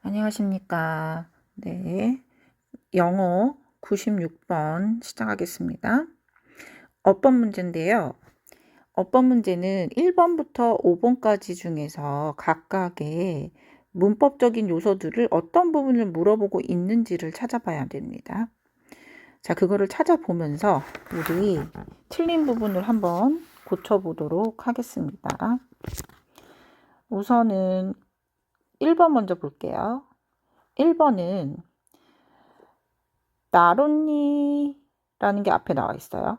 안녕하십니까. 네. 영어 96번 시작하겠습니다. 어법 문제인데요. 어법 문제는 1번부터 5번까지 중에서 각각의 문법적인 요소들을 어떤 부분을 물어보고 있는지를 찾아봐야 됩니다. 자, 그거를 찾아보면서 우리 틀린 부분을 한번 고쳐보도록 하겠습니다. 우선은 1번 먼저 볼게요. 1번은 나론니라는 게 앞에 나와 있어요.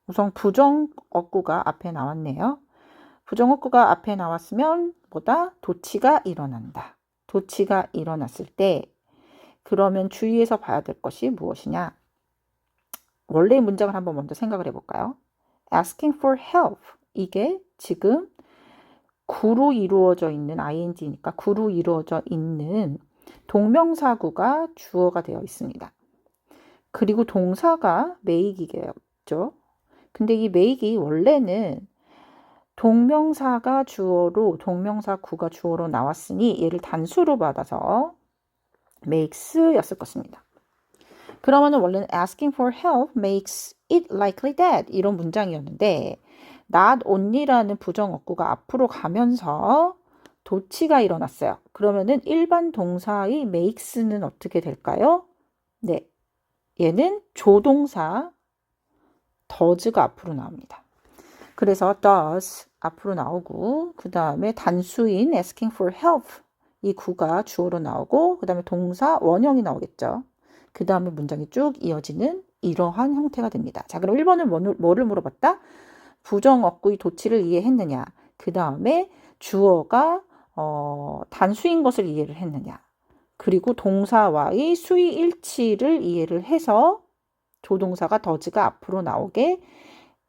우선 부정어구가 앞에 나왔네요. 부정어구가 앞에 나왔으면 뭐다? 도치가 일어난다. 도치가 일어났을 때 그러면 주의해서 봐야 될 것이 무엇이냐? 원래의 문장을 한번 먼저 생각을 해볼까요? Asking for help. 이게 지금 구로 이루어져 있는 ing니까 구로 이루어져 있는 동명사구가 주어가 되어 있습니다. 그리고 동사가 make이겠죠. 근데 이 make이 원래는 동명사가 주어로 동명사구가 주어로 나왔으니 얘를 단수로 받아서 makes였을 것입니다. 그러면 원래는 asking for help makes it likely that 이런 문장이었는데 not only라는 부정어구가 앞으로 가면서 도치가 일어났어요. 그러면은 일반 동사의 makes는 어떻게 될까요? 네, 얘는 조동사 does가 앞으로 나옵니다. 그래서 does 앞으로 나오고 그 다음에 단수인 asking for help 이 구가 주어로 나오고 그 다음에 동사 원형이 나오겠죠. 그 다음에 문장이 쭉 이어지는 이러한 형태가 됩니다. 자, 그럼 1번은 뭐를 물어봤다? 부정어구의 도치를 이해했느냐. 그 다음에 주어가 단수인 것을 이해를 했느냐. 그리고 동사와의 수위 일치를 이해를 해서 조동사가 does가 앞으로 나오게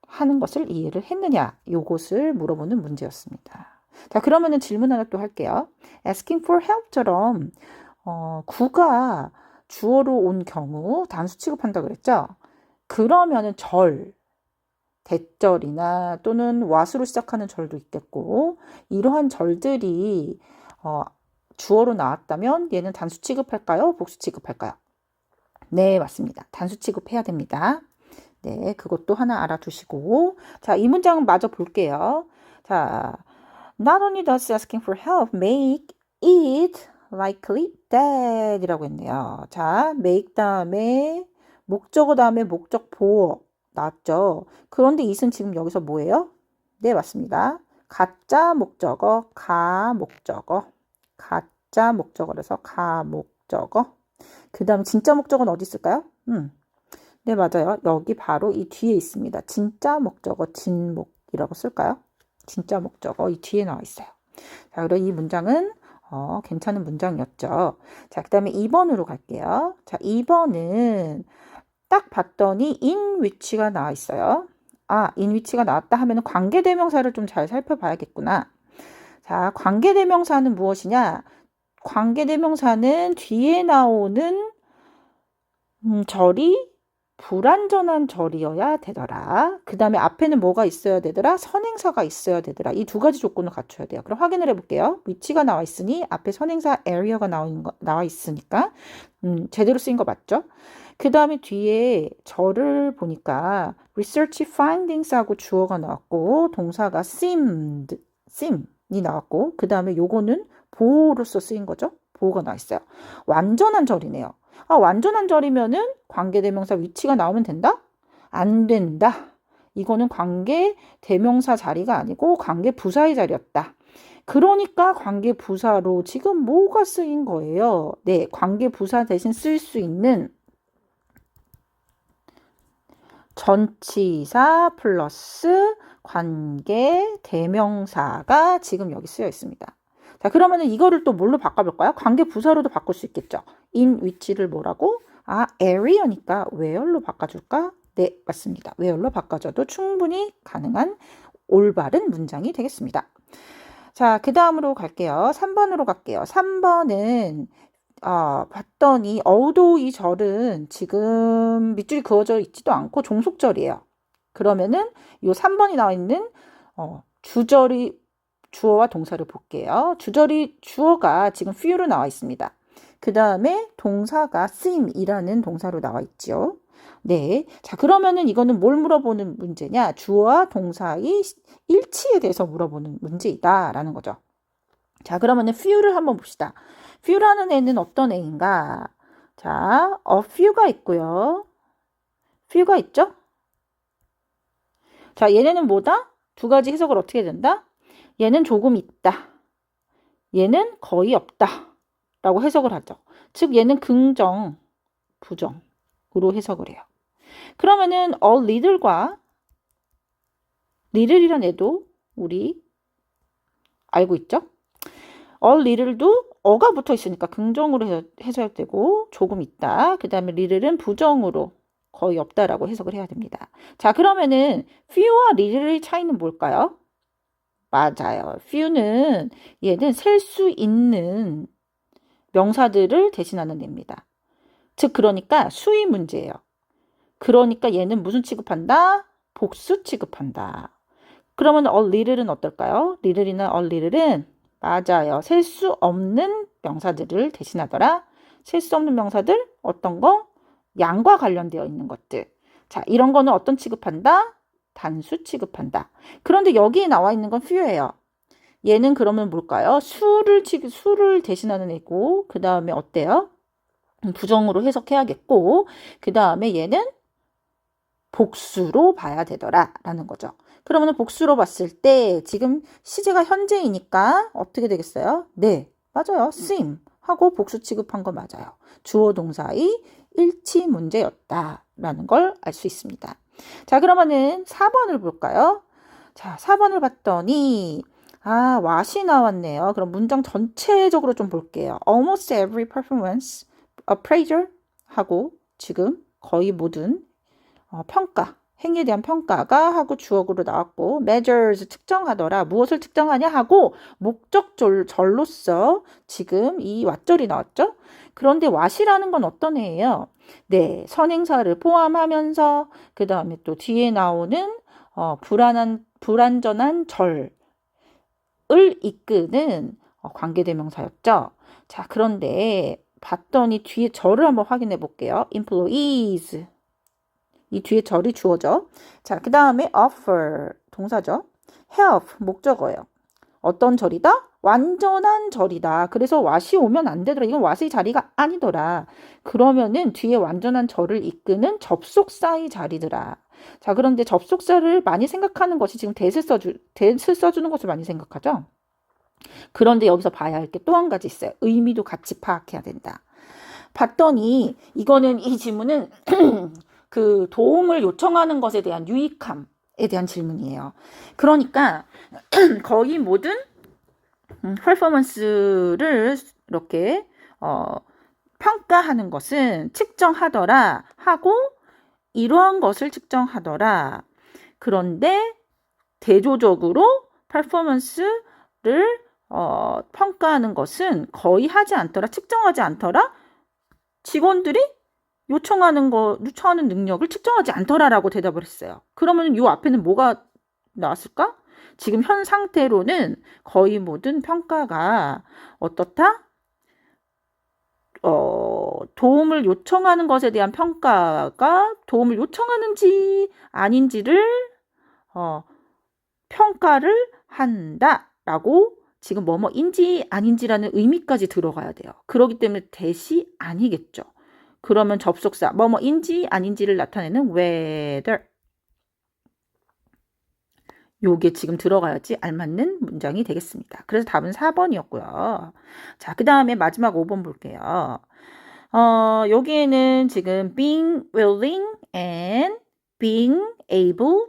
하는 것을 이해를 했느냐. 요것을 물어보는 문제였습니다. 자, 그러면은 질문 하나 또 할게요. asking for help처럼 구가 주어로 온 경우 단수 취급한다 그랬죠? 그러면은 대절이나 또는 what으로 시작하는 절도 있겠고 이러한 절들이 주어로 나왔다면 얘는 단수 취급할까요? 복수 취급할까요? 네, 맞습니다. 단수 취급해야 됩니다. 네, 그것도 하나 알아두시고 자, 이 문장은 마저 볼게요. 자, not only does asking for help make it likely that 이라고 했네요. 자, make 다음에 목적어 다음에 목적 보어 나왔죠. 그런데 it은 지금 여기서 뭐예요? 네, 맞습니다. 가짜 목적어, 가짜 목적어라서 가목적어. 그 다음 진짜 목적어는 어디 있을까요? 네, 맞아요. 여기 바로 이 뒤에 있습니다. 진짜 목적어, 진목이라고 쓸까요? 진짜 목적어 이 뒤에 나와 있어요. 자, 그리고 이 문장은 괜찮은 문장이었죠. 자, 그 다음에 2번으로 갈게요. 자, 2번은 딱 봤더니 in which가 나와 있어요. 아, in which가 나왔다 하면 관계대명사를 좀 잘 살펴봐야겠구나. 자, 관계대명사는 무엇이냐? 관계대명사는 뒤에 나오는 절이 불완전한 절이어야 되더라. 그 다음에 앞에는 뭐가 있어야 되더라? 선행사가 있어야 되더라. 이 두 가지 조건을 갖춰야 돼요. 그럼 확인을 해볼게요. 위치가 나와 있으니 앞에 선행사 area가 나와 있으니까 제대로 쓰인 거 맞죠? 그 다음에 뒤에 절을 보니까 research findings하고 주어가 나왔고 동사가 seem이 나왔고 그 다음에 요거는 보호로서 쓰인 거죠. 보호가 나와 있어요. 완전한 절이네요. 아, 완전한 절이면은 관계대명사 위치가 나오면 된다? 안 된다. 이거는 관계대명사 자리가 아니고 관계부사의 자리였다. 그러니까 관계부사로 지금 뭐가 쓰인 거예요? 네, 관계부사 대신 쓸 수 있는 전치사 플러스 관계대명사가 지금 여기 쓰여 있습니다. 자, 그러면은 이거를 또 뭘로 바꿔볼까요? 관계부사로도 바꿀 수 있겠죠. in which를 뭐라고? 아, area니까 where로 바꿔줄까? 네, 맞습니다. where로 바꿔줘도 충분히 가능한 올바른 문장이 되겠습니다. 자, 그 다음으로 갈게요. 3번으로 갈게요. 3번은 봤더니 although 이 절은 지금 밑줄이 그어져 있지도 않고 종속절이에요. 그러면은 요 3번이 나와 있는 주절이 주어와 동사를 볼게요. 주어가 지금 few로 나와 있습니다. 그 다음에 동사가 seem이라는 동사로 나와 있죠. 네. 자, 그러면은 이거는 뭘 물어보는 문제냐? 주어와 동사의 일치에 대해서 물어보는 문제이다라는 거죠. 자, 그러면은 few를 한번 봅시다. few라는 애는 어떤 애인가? 자, a few가 있고요. few가 있죠? 자, 얘네는 뭐다? 두 가지 해석을 어떻게 된다? 얘는 조금 있다. 얘는 거의 없다. 라고 해석을 하죠. 즉, 얘는 긍정, 부정으로 해석을 해요. 그러면은 a little과 little이란 애도 우리 알고 있죠? a little도 어가 붙어 있으니까 긍정으로 해석되고 조금 있다. 그 다음에 little은 부정으로 거의 없다라고 해석을 해야 됩니다. 자, 그러면은 few와 little의 차이는 뭘까요? 맞아요. few는 얘는 셀 수 있는 명사들을 대신하는 애입니다. 즉, 그러니까 수의 문제예요. 그러니까 얘는 무슨 취급한다? 복수 취급한다. 그러면 a little은 어떨까요? little이나 a little은 맞아요. 셀 수 없는 명사들을 대신하더라. 셀 수 없는 명사들 어떤 거? 양과 관련되어 있는 것들. 자, 이런 거는 어떤 취급한다? 단수 취급한다. 그런데 여기에 나와 있는 건 few예요. 얘는 그러면 뭘까요? 수를 대신하는 애고, 그 다음에 어때요? 부정으로 해석해야겠고, 그 다음에 얘는 복수로 봐야 되더라 라는 거죠. 그러면 복수로 봤을 때 지금 시제가 현재이니까 어떻게 되겠어요? 네, 맞아요. seem 하고 복수 취급한 거 맞아요. 주어 동사의 일치 문제였다 라는 걸 알 수 있습니다. 자, 그러면은 4번을 볼까요? 자, 4번을 봤더니 what이 나왔네요. 그럼 문장 전체적으로 좀 볼게요. Almost every performance appraiser 하고 지금 거의 모든 평가, 행위에 대한 평가가 하고 주어로 나왔고 measures 측정하더라. 무엇을 측정하냐 하고 목적절로서 지금 이 what절이 나왔죠. 그런데 what이라는 건 어떤 애예요? 네, 선행사를 포함하면서 그 다음에 또 뒤에 나오는 불완전한 절을 이끄는 관계대명사였죠. 자, 그런데 봤더니 뒤에 절을 한번 확인해 볼게요. employees 이 뒤에 절이 주어져. 자, 그 다음에 offer 동사죠. help 목적어예요. 어떤 절이다? 완전한 절이다. 그래서 what이 오면 안 되더라. 이건 what의 자리가 아니더라. 그러면은 뒤에 완전한 절을 이끄는 접속사의 자리더라. 자, 그런데 접속사를 많이 생각하는 것이 지금 대을 써주는 것을 많이 생각하죠. 그런데 여기서 봐야 할 게 또 한 가지 있어요. 의미도 같이 파악해야 된다. 봤더니 이거는 이 질문은 그 도움을 요청하는 것에 대한 유익함에 대한 질문이에요. 그러니까 거의 모든 퍼포먼스를 이렇게 평가하는 것은 측정하더라 하고 이러한 것을 측정하더라. 그런데 대조적으로 퍼포먼스를 평가하는 것은 거의 하지 않더라, 측정하지 않더라. 직원들이 요청하는 능력을 측정하지 않더라라고 대답을 했어요. 그러면 이 앞에는 뭐가 나왔을까? 지금 현 상태로는 거의 모든 평가가 어떻다? 도움을 요청하는 것에 대한 평가가 도움을 요청하는지 아닌지를 평가를 한다라고 지금 뭐뭐인지 아닌지라는 의미까지 들어가야 돼요. 그렇기 때문에 대시 아니겠죠. 그러면 접속사 뭐뭐인지 아닌지를 나타내는 whether 요게 지금 들어가야지 알맞는 문장이 되겠습니다. 그래서 답은 4번이었고요. 자, 그 다음에 마지막 5번 볼게요. 여기에는 지금 being willing and being able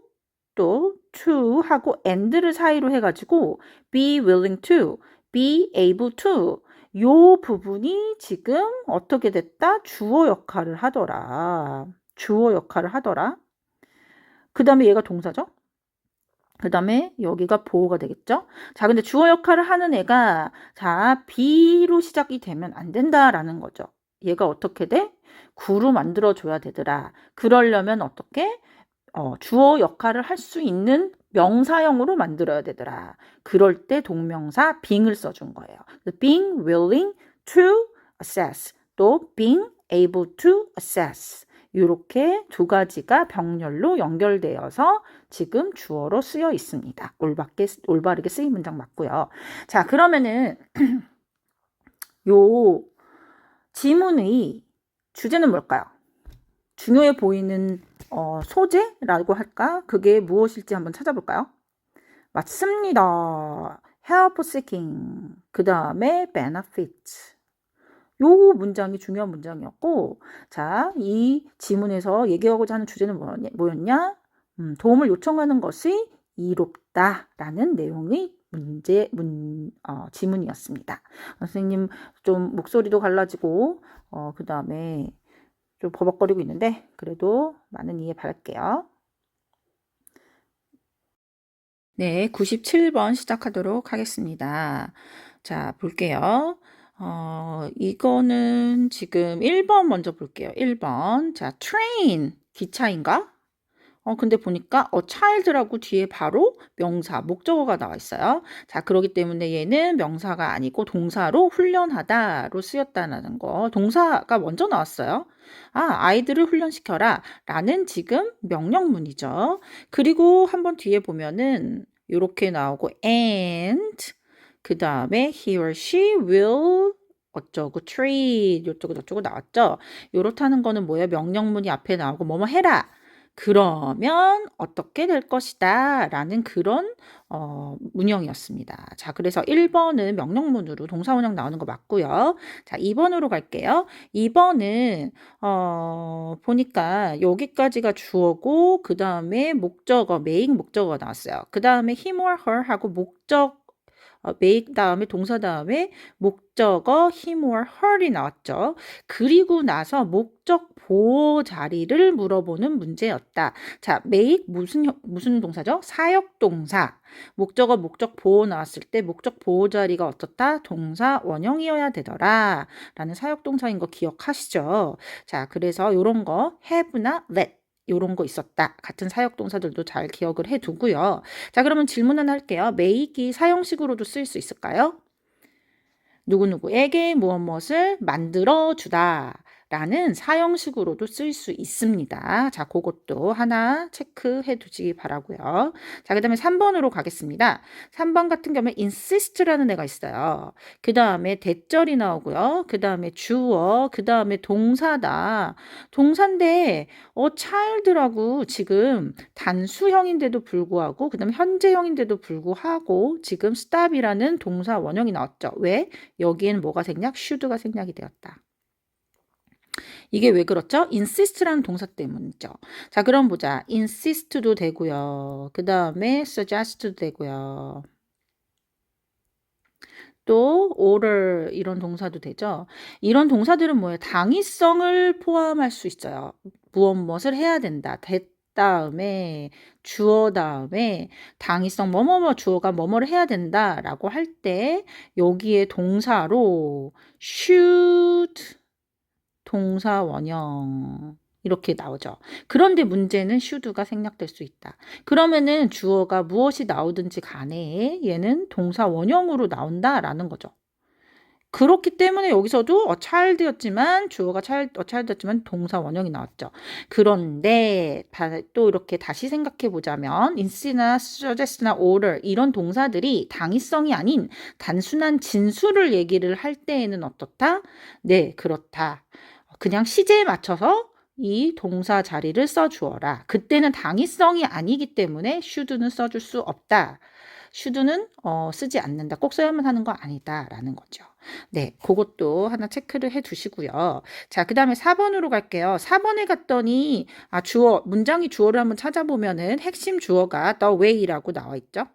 또 to 하고 and를 사이로 해가지고 be willing to, be able to 요 부분이 지금 어떻게 됐다? 주어 역할을 하더라. 주어 역할을 하더라. 그 다음에 얘가 동사죠. 그 다음에 여기가 보호가 되겠죠. 자, 근데 주어 역할을 하는 애가 자, be로 시작이 되면 안 된다라는 거죠. 얘가 어떻게 돼? 구로 만들어줘야 되더라. 그러려면 어떻게? 주어 역할을 할 수 있는 명사형으로 만들어야 되더라. 그럴 때 동명사 being을 써준 거예요. being willing to assess, 또 being able to assess. 이렇게 두 가지가 병렬로 연결되어서 지금 주어로 쓰여 있습니다. 올바르게 쓰인 문장 맞고요. 자, 그러면은 요 지문의 주제는 뭘까요? 중요해 보이는 소재라고 할까? 그게 무엇일지 한번 찾아볼까요? 맞습니다. help seeking. 그 다음에 benefit. 요 문장이 중요한 문장이었고, 자, 이 지문에서 얘기하고자 하는 주제는 뭐였냐? 도움을 요청하는 것이 이롭다라는 내용의 지문이었습니다. 선생님 좀 목소리도 갈라지고, 그 다음에 좀 버벅거리고 있는데, 그래도 많은 이해 바랄게요. 네, 97번 시작하도록 하겠습니다. 자, 볼게요. 이거는 지금 1번 먼저 볼게요. 1번. 자, train. 기차인가? 근데 보니까 child라고 뒤에 바로 명사, 목적어가 나와 있어요. 자, 그렇기 때문에 얘는 명사가 아니고 동사로 훈련하다로 쓰였다는 거. 동사가 먼저 나왔어요. 아이들을 훈련시켜라 라는 지금 명령문이죠. 그리고 한번 뒤에 보면은 이렇게 나오고 and 그 다음에 he or she will 어쩌고 treat 어쩌고 저쩌고 나왔죠. 요렇다는 거는 뭐예요? 명령문이 앞에 나오고 뭐뭐 해라. 그러면 어떻게 될 것이다 라는 그런 문형이었습니다. 자, 그래서 1번은 명령문으로 동사원형 나오는 거 맞고요. 자, 2번으로 갈게요. 2번은 보니까 여기까지가 주어고 그 다음에 목적어, 메인 목적어가 나왔어요. 그 다음에 him or her 하고 목적 make 다음에 동사 다음에 목적어 him or her이 나왔죠. 그리고 나서 목적 보호 자리를 물어보는 문제였다. 자, make 무슨 동사죠? 사역 동사. 목적어 목적 보호 나왔을 때 목적 보호 자리가 어떻다? 동사 원형이어야 되더라. 라는 사역 동사인 거 기억하시죠? 자, 그래서 요런 거 have나 let 요런 거 있었다. 같은 사역 동사들도 잘 기억을 해두고요. 자, 그러면 질문 하나 할게요. make이 사형식으로도 쓰일 수 있을까요? 누구누구에게 무엇을 만들어주다 라는 사형식으로도 쓸 수 있습니다. 자, 그것도 하나 체크해 두시기 바라고요. 자, 그 다음에 3번으로 가겠습니다. 3번 같은 경우에 insist라는 애가 있어요. 그 다음에 대절이 나오고요. 그 다음에 주어, 그 다음에 동사다. 동사인데 child라고 지금 단수형인데도 불구하고 그 다음에 현재형인데도 불구하고 지금 stop이라는 동사 원형이 나왔죠. 왜? 여기에는 뭐가 생략? should가 생략이 되었다. 이게 왜 그렇죠? insist라는 동사 때문이죠. 자, 그럼 보자. insist도 되고요. 그 다음에 suggest도 되고요. 또 order 이런 동사도 되죠. 이런 동사들은 뭐예요? 당위성을 포함할 수 있어요. 무엇을 해야 된다. 다음에 주어 다음에 당위성 뭐뭐뭐 주어가 뭐뭐를 해야 된다라고 할 때 여기에 동사로 should 동사 원형 이렇게 나오죠. 그런데 문제는 should가 생략될 수 있다. 그러면은 주어가 무엇이 나오든지 간에 얘는 동사 원형으로 나온다라는 거죠. 그렇기 때문에 여기서도 child였지만 주어가 child였지만 동사 원형이 나왔죠. 그런데 또 이렇게 다시 생각해 보자면 insist나 suggest나 order 이런 동사들이 당위성이 아닌 단순한 진수를 얘기를 할 때에는 어떻다? 네, 그렇다. 그냥 시제에 맞춰서 이 동사 자리를 써주어라. 그때는 당위성이 아니기 때문에 should는 써줄 수 없다. should는 쓰지 않는다. 꼭 써야만 하는 거 아니다라는 거죠. 네, 그것도 하나 체크를 해 두시고요. 자, 그 다음에 4번으로 갈게요. 4번에 갔더니 주어, 문장이 주어를 한번 찾아보면은 핵심 주어가 the way라고 나와 있죠.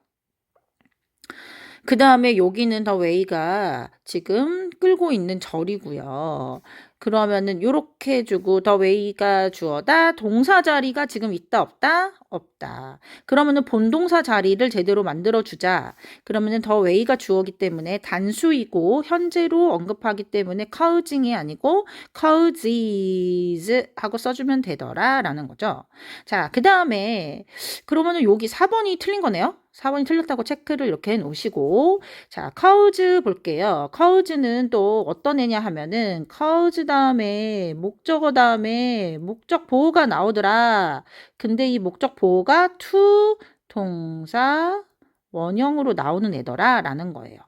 그 다음에 여기는 더 웨이가 지금 끌고 있는 절이고요. 그러면은 요렇게 해주고 더 웨이가 주어다. 동사 자리가 지금 있다 없다? 없다. 그러면은 본동사 자리를 제대로 만들어주자. 그러면은 더 웨이가 주어기 때문에 단수이고 현재로 언급하기 때문에 causing이 아니고 causes 하고 써주면 되더라 라는 거죠. 자, 그 다음에 그러면은 여기 4번이 틀린 거네요. 4번이 틀렸다고 체크를 이렇게 해 놓으시고 자, cause 볼게요. cause는 또 어떤 애냐 하면은 cause 다음에 목적어 다음에 목적 보호가 나오더라. 근데 이 목적 보호가 to 동사 원형으로 나오는 애더라 라는 거예요.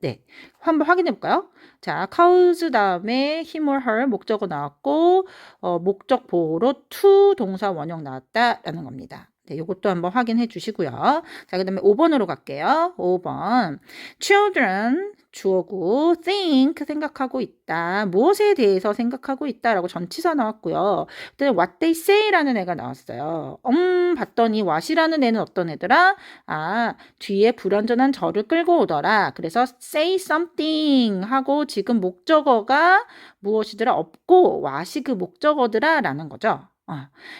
네, 한번 확인해 볼까요? 자, cause 다음에 him or her 목적어 나왔고 목적 보호로 to 동사 원형 나왔다라는 겁니다. 네, 이것도 한번 확인해 주시고요. 자, 그 다음에 5번으로 갈게요. 5번. children 주어고 think 생각하고 있다. 무엇에 대해서 생각하고 있다라고 전치사 나왔고요. 그다음에 what they say라는 애가 나왔어요. 봤더니 what이라는 애는 어떤 애더라? 아, 뒤에 불완전한 절을 끌고 오더라. 그래서 say something 하고 지금 목적어가 무엇이더라? 없고 what이 그 목적어더라 라는 거죠.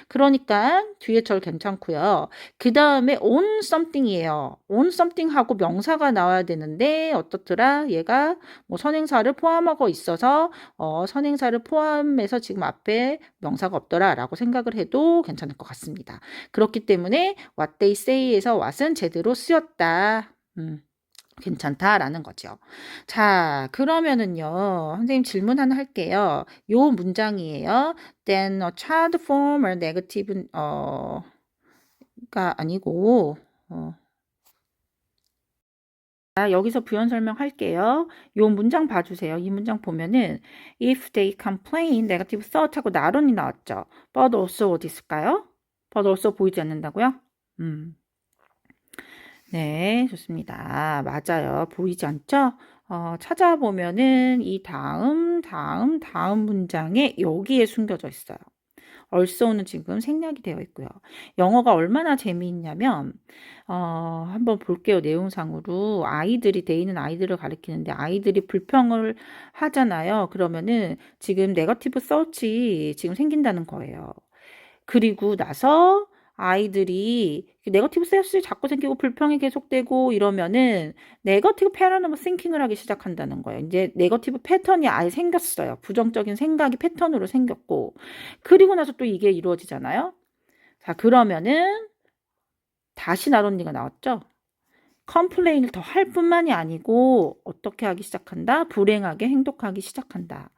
그러니까 뒤에 절 괜찮고요. 그 다음에 on something이에요. on something 하고 명사가 나와야 되는데 어떻더라? 얘가 뭐 선행사를 포함하고 있어서 선행사를 포함해서 지금 앞에 명사가 없더라 라고 생각을 해도 괜찮을 것 같습니다. 그렇기 때문에 what they say에서 what은 제대로 쓰였다. 괜찮다라는 거죠. 자, 그러면은요, 선생님 질문 하나 할게요. 요 문장이에요. Then a child form or negative, 가 아니고, 자, 여기서 부연 설명할게요. 요 문장 봐주세요. 이 문장 보면은 if they complain, negative thought 하고 나론이 나왔죠. But also 어디 있을까요? But also 보이지 않는다고요? 네, 좋습니다. 맞아요. 보이지 않죠? 찾아보면은 이 다음 문장에 여기에 숨겨져 있어요. also는 지금 생략이 되어 있고요. 영어가 얼마나 재미있냐면, 한번 볼게요. 내용상으로. 아이들이, 데이는 아이들을 가리키는데 아이들이 불평을 하잖아요. 그러면은 지금 네거티브 서치 지금 생긴다는 거예요. 그리고 나서 아이들이 네거티브 셀스 자꾸 생기고 불평이 계속되고 이러면은 네거티브 패턴 오브 싱킹을 하기 시작한다는 거예요. 이제 네거티브 패턴이 아예 생겼어요. 부정적인 생각이 패턴으로 생겼고 그리고 나서 또 이게 이루어지잖아요. 자, 그러면은 다시 나론니가 나왔죠. 컴플레인을 더 할 뿐만이 아니고 어떻게 하기 시작한다? 불행하게 행동하기 시작한다.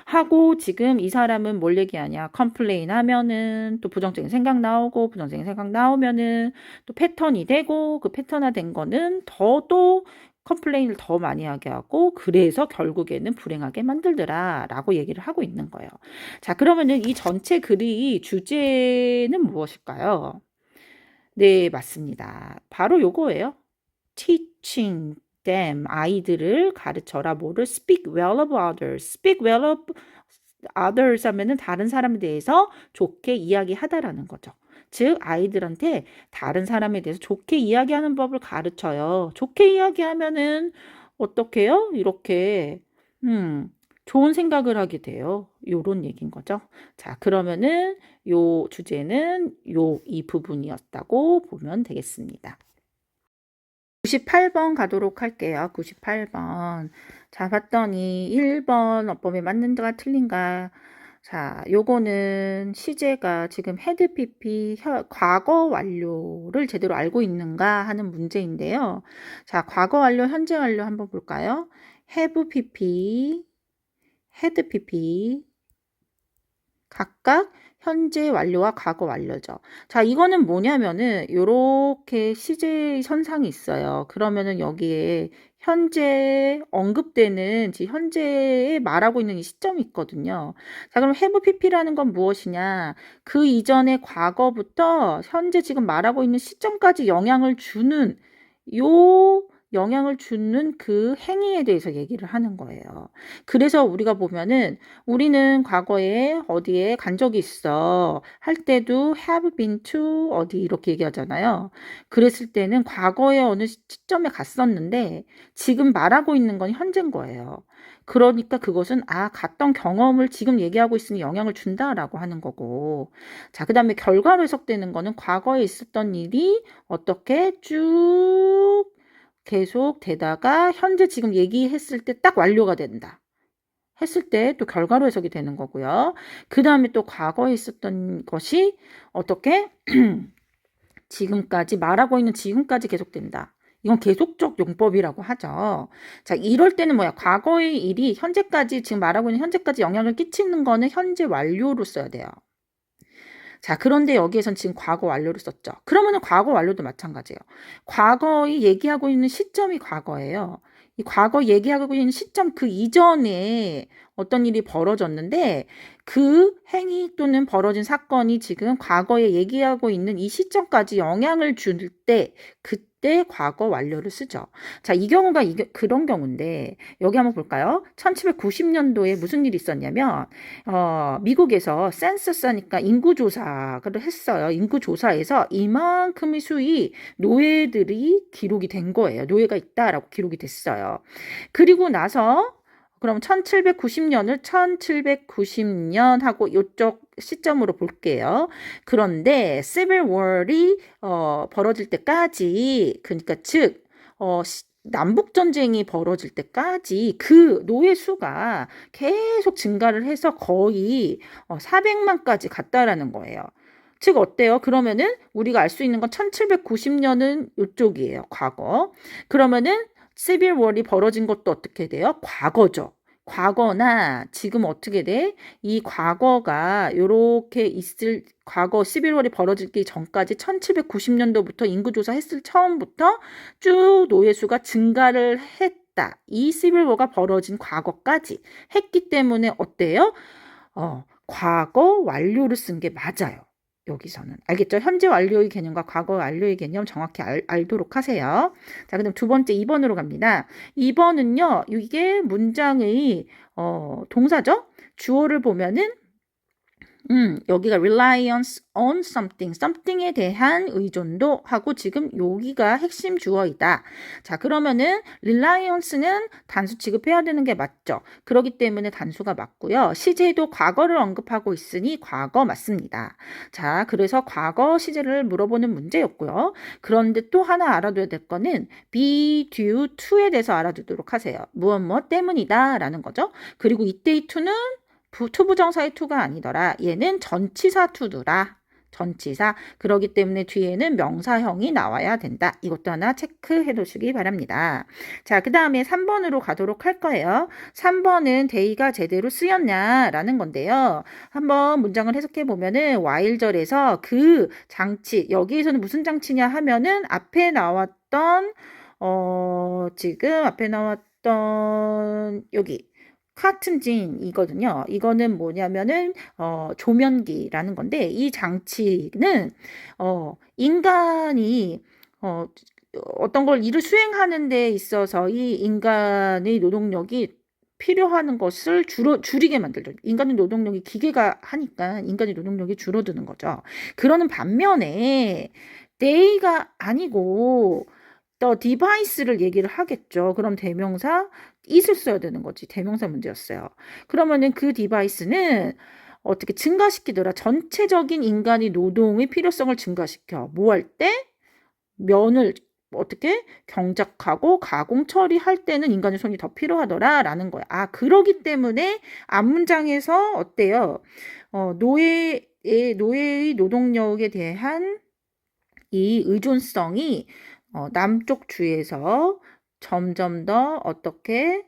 하고 지금 이 사람은 뭘 얘기하냐? 컴플레인 하면은 또 부정적인 생각 나오고 부정적인 생각 나오면은 또 패턴이 되고 그 패턴화된 거는 또 컴플레인을 더 많이 하게 하고 그래서 결국에는 불행하게 만들더라 라고 얘기를 하고 있는 거예요. 자, 그러면은 이 전체 글의 주제는 무엇일까요? 네, 맞습니다. 바로 요거예요. teaching them 아이들을 가르쳐라 뭐를 speak well of others speak well of others 하면은 다른 사람에 대해서 좋게 이야기하다라는 거죠. 즉 아이들한테 다른 사람에 대해서 좋게 이야기하는 법을 가르쳐요. 좋게 이야기하면은 어떻게 해요? 이렇게 좋은 생각을 하게 돼요. 요런 얘기인 거죠. 자, 그러면은 요 주제는 이 부분이었다고 보면 되겠습니다. 98번 가도록 할게요. 98번. 자, 봤더니 1번 어법에 맞는가 틀린가. 자, 요거는 시제가 지금 헤드 PP 과거 완료를 제대로 알고 있는가 하는 문제인데요. 자, 과거 완료, 현재 완료 한번 볼까요? have PP, had PP 각각 현재 완료와 과거 완료죠. 자, 이거는 뭐냐면은 요렇게 시제 선상이 있어요. 그러면은 여기에 현재 언급되는 현재에 말하고 있는 이 시점이 있거든요. 자, 그럼 have pp라는 건 무엇이냐? 그 이전의 과거부터 현재 지금 말하고 있는 시점까지 영향을 주는 요 영향을 주는 그 행위에 대해서 얘기를 하는 거예요. 그래서 우리가 보면은 우리는 과거에 어디에 간 적이 있어 할 때도 have been to 어디 이렇게 얘기하잖아요. 그랬을 때는 과거에 어느 시점에 갔었는데 지금 말하고 있는 건 현재인 거예요. 그러니까 그것은 갔던 경험을 지금 얘기하고 있으니 영향을 준다라고 하는 거고. 자, 그다음에 결과로 해석되는 거는 과거에 있었던 일이 어떻게 쭉 계속 되다가 현재 지금 얘기했을 때 딱 완료가 된다. 했을 때 또 결과로 해석이 되는 거고요. 그 다음에 또 과거에 있었던 것이 어떻게 지금까지 말하고 있는 지금까지 계속된다. 이건 계속적 용법이라고 하죠. 자, 이럴 때는 뭐야? 과거의 일이 현재까지 지금 말하고 있는 현재까지 영향을 끼치는 거는 현재 완료로 써야 돼요. 자, 그런데 여기에선 지금 과거 완료를 썼죠. 그러면은 과거 완료도 마찬가지예요. 과거에 얘기하고 있는 시점이 과거예요. 이 과거 얘기하고 있는 시점 그 이전에 어떤 일이 벌어졌는데 그 행위 또는 벌어진 사건이 지금 과거에 얘기하고 있는 이 시점까지 영향을 줄 때 그때 과거 완료를 쓰죠. 자, 이 경우가 그런 경우인데 여기 한번 볼까요? 1790년도에 무슨 일이 있었냐면 미국에서 센서스하니까 인구조사를 했어요. 인구조사에서 이만큼의 수의 노예들이 기록이 된 거예요. 노예가 있다라고 기록이 됐어요. 그리고 나서 그럼 1790년을 1790년 하고 이쪽 시점으로 볼게요. 그런데 시빌 월이 벌어질 때까지 그러니까 즉 남북 전쟁이 벌어질 때까지 그 노예 수가 계속 증가를 해서 거의 400만까지 갔다라는 거예요. 즉 어때요? 그러면은 우리가 알 수 있는 건 1790년은 이쪽이에요. 과거. 그러면은 시빌 월이 벌어진 것도 어떻게 돼요? 과거죠. 과거나 지금 어떻게 돼? 이 과거가 요렇게 있을 과거 11월이 벌어지기 전까지 1790년도부터 인구조사 했을 처음부터 쭉 노예수가 증가를 했다. 이 시빌워가 벌어진 과거까지 했기 때문에 어때요? 과거 완료를 쓴 게 맞아요. 여기서는. 알겠죠? 현재 완료의 개념과 과거 완료의 개념 정확히 알도록 하세요. 자, 그다음 두 번째 2번으로 갑니다. 2번은요. 이게 문장의 동사죠? 주어를 보면은 여기가 reliance on something에 대한 의존도 하고 지금 여기가 핵심 주어이다. 자, 그러면은 reliance는 단수 취급해야 되는 게 맞죠. 그렇기 때문에 단수가 맞고요. 시제도 과거를 언급하고 있으니 과거 맞습니다. 자, 그래서 과거 시제를 물어보는 문제였고요. 그런데 또 하나 알아둬야 될 거는 be due to에 대해서 알아두도록 하세요. 무엇 때문이다 라는 거죠. 그리고 이때의 to는 투부정사의 to가 아니더라. 얘는 전치사 to더라. 전치사. 그러기 때문에 뒤에는 명사형이 나와야 된다. 이것도 하나 체크해 두시기 바랍니다. 자, 그 다음에 3번으로 가도록 할 거예요. 3번은 데이가 제대로 쓰였냐라는 건데요. 한번 문장을 해석해 보면은 while절에서 그 장치, 여기에서는 무슨 장치냐 하면은 앞에 나왔던 지금 앞에 나왔던 여기 카튼진이거든요. 이거는 뭐냐면은 조면기라는 건데 이 장치는 인간이 어떤 걸 일을 수행하는 데 있어서 이 인간의 노동력이 필요한 것을 줄이게 만들죠. 인간의 노동력이 기계가 하니까 인간의 노동력이 줄어드는 거죠. 그러는 반면에 데이가 아니고 더 디바이스를 얘기를 하겠죠. 그럼 대명사 it을 써야 되는 거지. 대명사 문제였어요. 그러면은 그 디바이스는 어떻게 증가시키더라. 전체적인 인간의 노동의 필요성을 증가시켜. 뭐 할 때? 면을 어떻게 경작하고 가공 처리할 때는 인간의 손이 더 필요하더라라는 거야. 그러기 때문에 앞문장에서 어때요? 노예의 노동력에 대한 이 의존성이 남쪽 주에서 점점 더 어떻게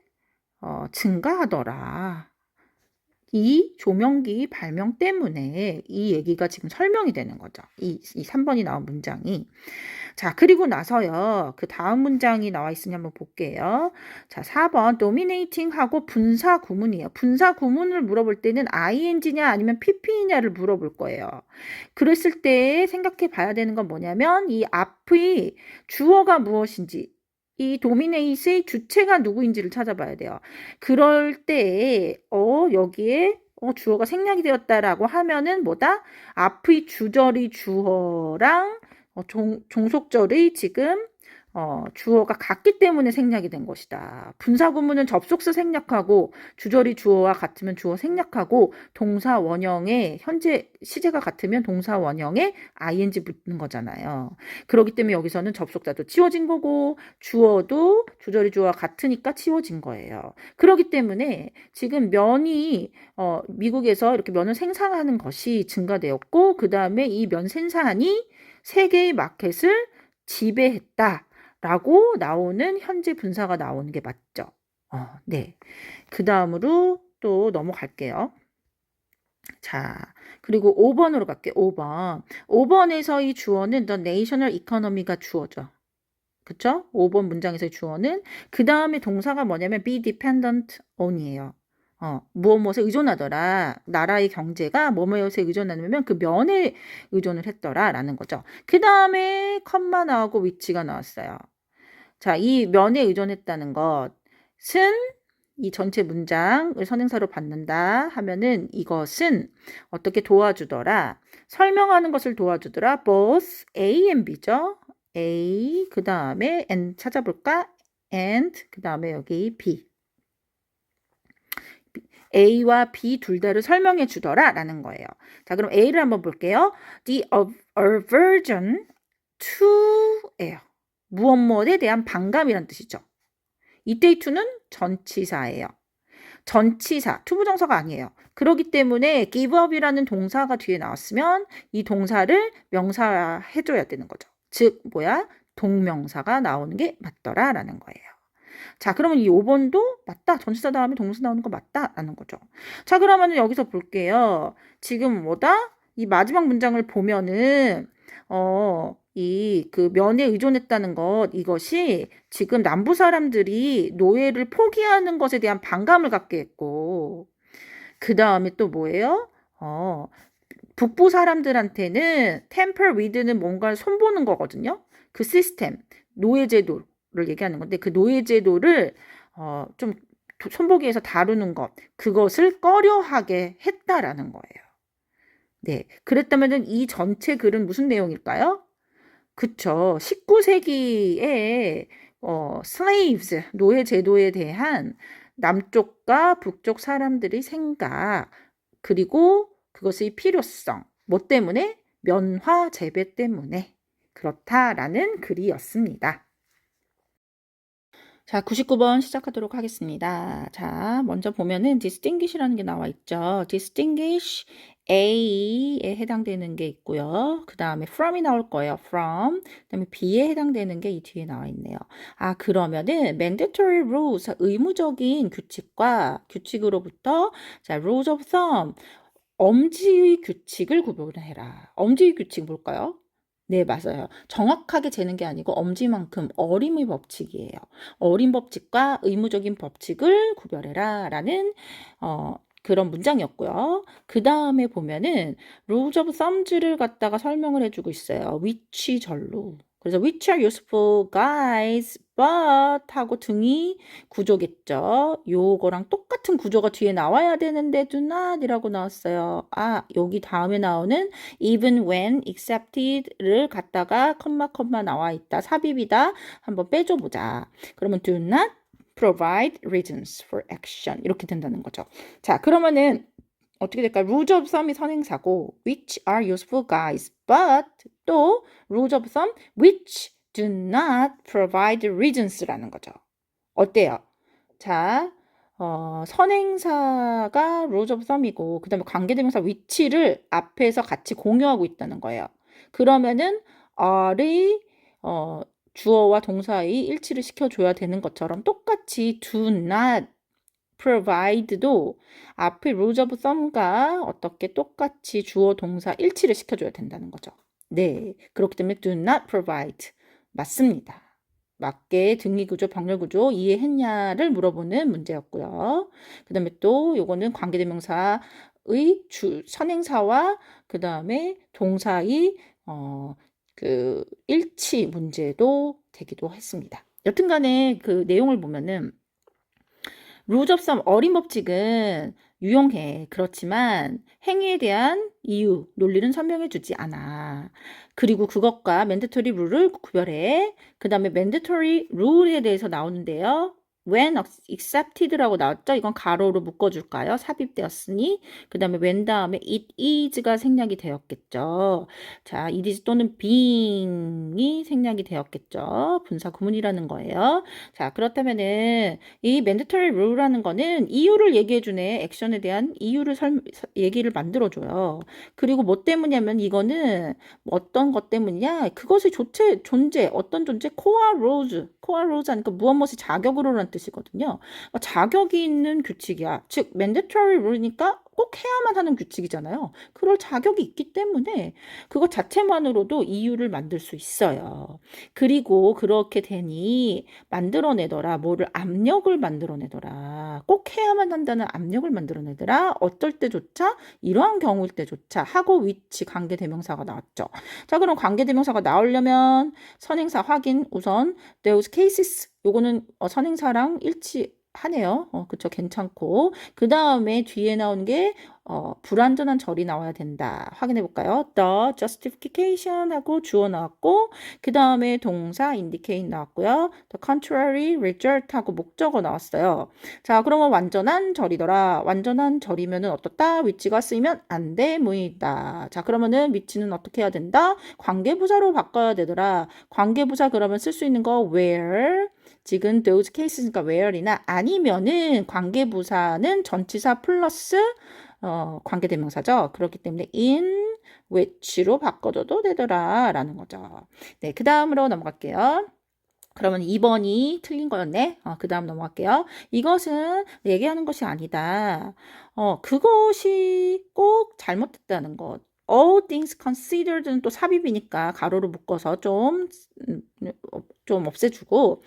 증가하더라. 이 조명기 발명 때문에 이 얘기가 지금 설명이 되는 거죠. 이 3번이 나온 문장이. 자, 그리고 나서요. 그 다음 문장이 나와 있으니 한번 볼게요. 자, 4번 dominating 하고 분사 구문이에요. 분사 구문을 물어볼 때는 ing냐 아니면 pp냐를 물어볼 거예요. 그랬을 때 생각해 봐야 되는 건 뭐냐면 이 앞의 주어가 무엇인지 이 dominate의 주체가 누구인지를 찾아봐야 돼요. 그럴 때 여기에 주어가 생략이 되었다라고 하면은 뭐다? 앞의 주절의 주어랑 종속절의 지금 주어가 같기 때문에 생략이 된 것이다. 분사구문은 접속사 생략하고 주절이 주어와 같으면 주어 생략하고 동사 원형에 현재 시제가 같으면 동사 원형에 ing 붙는 거잖아요. 그렇기 때문에 여기서는 접속사도 치워진 거고 주어도 주절이 주어와 같으니까 치워진 거예요. 그렇기 때문에 지금 면이 미국에서 이렇게 면을 생산하는 것이 증가되었고 그 다음에 이 면 생산이 세계의 마켓을 지배했다. 라고 나오는 현재 분사가 나오는 게 맞죠. 네. 그 다음으로 또 넘어갈게요. 자, 그리고 5번으로 갈게요. 5번. 5번에서 이 주어는 the national economy가 주어죠. 그쵸? 5번 문장에서의 주어는 그 다음에 동사가 뭐냐면 be dependent on이에요. 무엇에 의존하더라. 나라의 경제가 뭐뭐에 의존하냐면 그 면에 의존을 했더라 라는 거죠. 그 다음에 컴마 나오고 위치가 나왔어요. 자, 이 면에 의존했다는 것은 이 전체 문장을 선행사로 받는다 하면은 이것은 어떻게 도와주더라. 설명하는 것을 도와주더라. both A and B죠. A 그 다음에 and 찾아볼까? and 그 다음에 여기 B. A와 B 둘 다를 설명해 주더라 라는 거예요. 자, 그럼 A를 한번 볼게요. The aversion to예요. 무엇에 대한 반감이란 뜻이죠. 이때의 to는 전치사예요. 전치사, 투부정사가 아니에요. 그렇기 때문에 give up이라는 동사가 뒤에 나왔으면 이 동사를 명사해줘야 되는 거죠. 즉 동명사가 나오는 게 맞더라 라는 거예요. 자, 그러면 이 5번도 맞다. 전치사 다음에 동사 나오는 거 맞다 라는 거죠. 자, 그러면 여기서 볼게요. 지금 이 마지막 문장을 보면은 이 그 면에 의존했다는 이것이 지금 남부 사람들이 노예를 포기하는 것에 대한 반감을 갖게 했고, 그 다음에 또 뭐예요? 북부 사람들한테는 temper with는 뭔가를 손보는 거거든요. 그 시스템, 노예제도를 얘기하는 건데, 그 노예제도를 좀 손보기 위해서 다루는 것, 그것을 꺼려하게 했다라는 거예요. 네. 그랬다면은 이 전체 글은 무슨 내용일까요? 그쵸. 19세기에 slaves, 노예 제도에 대한 남쪽과 북쪽 사람들의 생각, 그리고 그것의 필요성, 뭐 때문에? 면화 재배 때문에 그렇다라는 글이었습니다. 자, 99번 시작하도록 하겠습니다. 자, 먼저 보면은 distinguish라는 게 나와 있죠. distinguish A에 해당되는 게 있고요. 그 다음에 from이 나올 거예요. from. 그 다음에 B에 해당되는 게 이 뒤에 나와 있네요. 아, 그러면은 mandatory rules, 의무적인 규칙으로부터 자, rules of thumb, 엄지의 규칙을 구별해라. 엄지의 규칙 뭘까요? 네, 맞아요. 정확하게 재는 게 아니고 엄지만큼 어림의 법칙이에요. 어림 법칙과 의무적인 법칙을 구별해라 라는 그런 문장이었고요. 그 다음에 보면은 rules of thumbs를 갖다가 설명을 해주고 있어요. which 절로. 그래서 which are useful guys but 하고 등이 구조겠죠. 요거랑 똑같은 구조가 뒤에 나와야 되는데 do not 이라고 나왔어요. 아, 여기 다음에 나오는 even when accepted를 갖다가 컴마 나와 있다. 삽입이다. 한번 빼줘 보자. 그러면 do not provide reasons for action 이렇게 된다는 거죠. 자, 그러면은 어떻게 될까요? rules of thumb이 선행사고 which are useful guys but 또 rules of thumb which do not provide reasons라는 거죠. 어때요? 자, 선행사가 rules of thumb이고 그 다음에 관계대명사 which를 앞에서 같이 공유하고 있다는 거예요. 그러면은 are의 주어와 동사의 일치를 시켜줘야 되는 것처럼 똑같이 do not provide도 앞에 rules of thumb과 어떻게 똑같이 주어 동사 일치를 시켜줘야 된다는 거죠. 네, 그렇기 때문에 do not provide 맞습니다. 맞게 등기구조, 병렬구조 이해했냐를 물어보는 문제였고요. 그 다음에 또 요거는 관계대명사의 선행사와 그 다음에 동사의 그 일치 문제도 되기도 했습니다. 여튼간에 그 내용을 보면은 rules of thumb 어린 법칙은 유용해. 그렇지만 행위에 대한 이유, 논리는 설명해 주지 않아. 그리고 그것과 mandatory rule을 구별해. 그 다음에 mandatory rule에 대해서 나오는데요. when accepted라고 나왔죠? 이건 가로로 묶어줄까요? 삽입되었으니. 그 다음에 when 다음에 it is가 생략이 되었겠죠. 자, it is 또는 being이 생략이 되었겠죠. 분사 구문이라는 거예요. 자, 그렇다면은 이 mandatory rule라는 거는 이유를 얘기해주네. 액션에 대한 이유를 얘기를 만들어줘요. 그리고 뭐 때문이냐면 이거는 어떤 것 때문이냐? 그것의 존재, 어떤 존재? core rules. core rules 하니까 무엇 무엇이 자격으로라는 뜻이거든요. 그러니까 자격이 있는 규칙이야. 즉, mandatory rule니까 꼭 해야만 하는 규칙이잖아요. 그럴 자격이 있기 때문에 그것 자체만으로도 이유를 만들 수 있어요. 그리고 그렇게 되니 만들어내더라. 뭐를 압력을 만들어내더라. 꼭 해야만 한다는 압력을 만들어내더라. 어떨 때조차 이러한 경우일 때조차 하고 위치 관계대명사가 나왔죠. 자, 그럼 관계대명사가 나오려면 선행사 확인 우선 those cases 요거는 선행사랑 일치하네요. 그쵸, 괜찮고. 그 다음에 뒤에 나오는 게 불완전한 절이 나와야 된다. 확인해 볼까요? The justification 하고 주어 나왔고, 그 다음에 동사 indicate 나왔고요. The contrary result 하고 목적어 나왔어요. 자, 그러면 완전한 절이더라. 완전한 절이면은 어떻다? 위치가 쓰이면 안 돼, 무이다. 자, 그러면은 위치는 어떻게 해야 된다? 관계부사로 바꿔야 되더라. 관계부사 그러면 쓸 수 있는 거 where, 지금 those cases니까 where이나 아니면은 관계부사는 전치사 플러스 관계대명사죠. 그렇기 때문에 in which로 바꿔줘도 되더라 라는 거죠. 네, 그 다음으로 넘어갈게요. 그러면 2번이 틀린 거였네. 그 다음 넘어갈게요. 이것은 얘기하는 것이 아니다. 그것이 꼭 잘못됐다는 것. All things considered는 또 삽입이니까 가로로 묶어서 좀 없애주고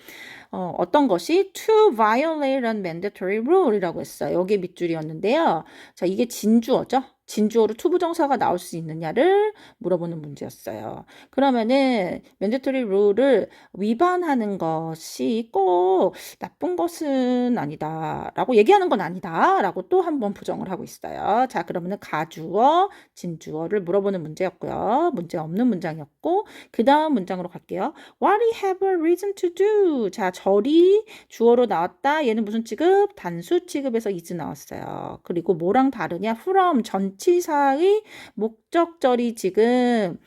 어떤 것이 to violate an mandatory rule이라고 했어요. 여기 밑줄이었는데요. 자, 이게 진주어죠. 진주어로 투부정사가 나올 수 있느냐를 물어보는 문제였어요. 그러면은 mandatory rule을 위반하는 것이 꼭 나쁜 것은 아니다 라고 얘기하는 건 아니다 라고 또 한 번 부정을 하고 있어요. 자, 그러면은 가주어, 진주어를 물어보는 문제였고요. 문제 없는 문장이었고, 그 다음 문장으로 갈게요. What do you have a reason to do? 자, 절이 주어로 나왔다. 얘는 무슨 취급? 단수 취급에서 is 나왔어요. 그리고 뭐랑 다르냐? from 전치사의 목적절이 지금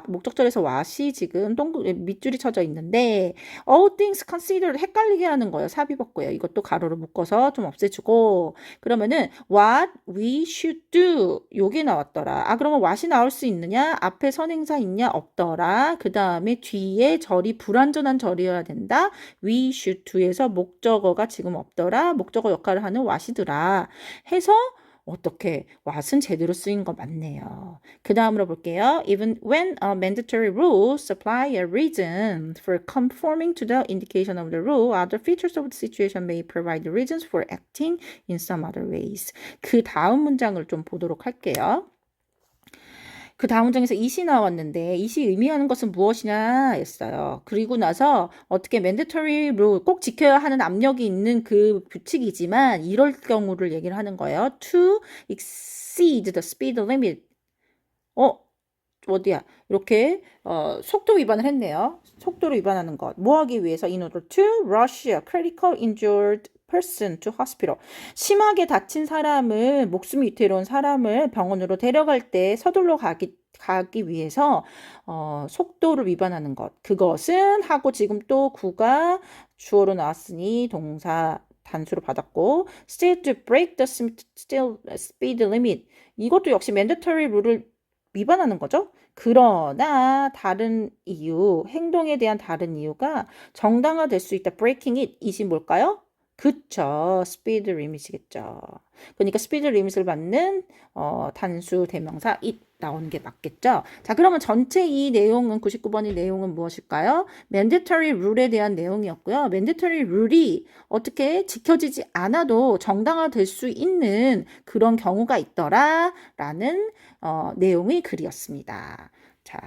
목적절에서 what이 지금 밑줄이 쳐져 있는데 all things considered 헷갈리게 하는 거예요. 삽입었고요. 이것도 가로로 묶어서 좀 없애주고 그러면은 what we should do 요게 나왔더라. 그러면 what이 나올 수 있느냐? 앞에 선행사 있냐? 없더라. 그 다음에 뒤에 절이 불완전한 절이어야 된다. we should do에서 목적어가 지금 없더라. 목적어 역할을 하는 what이더라. 해서 어떻게 what은 제대로 쓰인 거 맞네요. 그 다음으로 볼게요. Even when a mandatory rule supply a reason for conforming to the indication of the rule, other features of the situation may provide reasons for acting in some other ways. 그 다음 문장을 좀 보도록 할게요. 그 다음 문장에서 it이 나왔는데 it이 의미하는 것은 무엇이냐 했어요. 그리고 나서 어떻게 mandatory rule 꼭 지켜야 하는 압력이 있는 그 규칙이지만 이럴 경우를 얘기를 하는 거예요. To exceed the speed limit. 어디야? 이렇게 속도 위반을 했네요. 속도를 위반하는 것. 뭐 하기 위해서 in order to rush a critical injured person to hospital. 심하게 다친 사람을 목숨이 위태로운 사람을 병원으로 데려갈 때 서둘러 가기 위해서 속도를 위반하는 것. 그것은 하고 지금 또 구가 주어로 나왔으니 동사 단수로 받았고 still to break the speed limit. 이것도 역시 mandatory rule을 위반하는 거죠. 그러나 다른 이유, 행동에 대한 다른 이유가 정당화될 수 있다. breaking it이 뭘까요? 그쵸. speed limit이겠죠. 그러니까 speed limit을 받는 단수 대명사 it 나오는 게 맞겠죠. 자, 그러면 전체 이 내용은 99번의 내용은 무엇일까요? mandatory rule에 대한 내용이었고요. mandatory rule이 어떻게 지켜지지 않아도 정당화될 수 있는 그런 경우가 있더라라는 내용의 글이었습니다. 자,